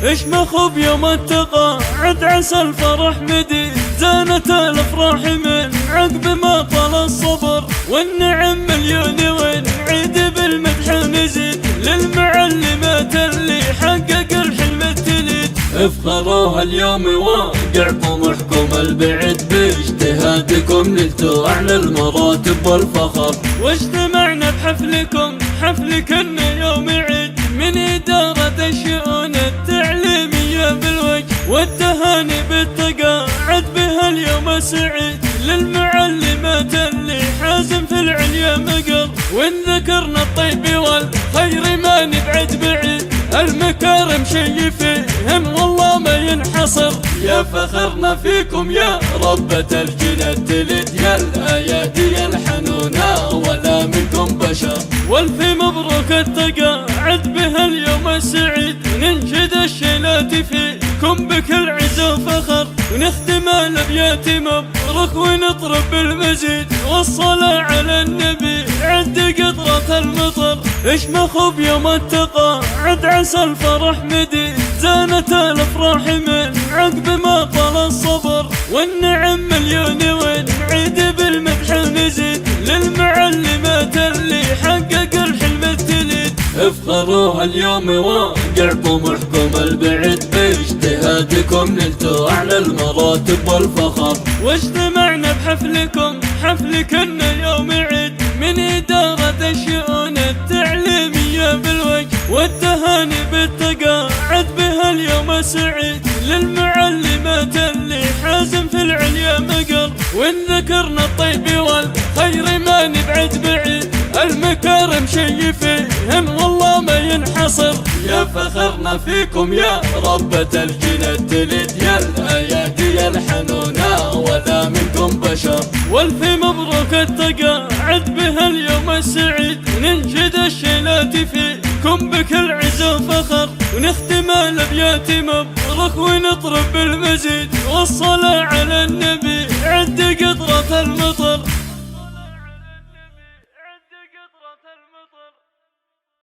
اشمخوا بيوم التقاعد عسى الفرح مديد، زانت الافراح من عقب ما طال الصبر، والنعم مليون ونعيد بالمدح نزيد، للمعلمات اللي حقق الحلم التليد. افخروا هاليوم واقع طموحكم البعيد، باجتهادكم نلتوا اعلى المراتب والفخر، واجتمعنا بحفلكم حفل كنا يوم عيد، من إدارة الشؤون التعليمية بالوجه، والتهاني بالتقاعد بهاليوم السعيد، للمعلمات اللي حازم في العليا مقر، وإن ذكرنا الطيب والخير ما نبعد بعيد، المكارم شي فيهم والله ما ينحصر، يا فخرنا فيكم يا ربة الجنة تلد، يا الأيادي الحنونة ولا منكم بشر، والف مبروك التقاعد بهاليوم السعيد، ننشد الشيلات فيكم بكل عز وفخر، ونختم الابيات مبروك ونطرب بالمزيد، والصلاة على النبي عد قطرة المطر، اشمخوا بيوم التقاعد عسى الفرح مديد، زانت الافراح من عقب ما طال الصبر، والنعم مليون ونعيد بالمدح نزيد، للمعلمات اللي حقق الحلم التليد. افخروا هاليوم واقع طموحكم البعيد، باجتهادكم نلتوا اعلى المراتب والفخر، واجتمعنا بحفلكم حفل كنا يوم عيد، من إدارة الشؤون التعليمية بالوجه، والتهاني بالتقاعد بهاليوم السعيد، للمعلمات اللي حازم في العليا مقر، وإن ذكرنا الطيب والخير ما نبعد بعيد، المكارم شي فيهم والله ما ينحصر، يا فخرنا فيكم يا ربة الجنة تلد، يا الأيادي الحنونة ولا منكم بشر، والف مبروك التقاعد بهاليوم السعيد، ننشد الشيلات فيكم بكل عز وفخر، ونختم الابيات مبروك ونطرب بالمزيد، والصلاة على النبي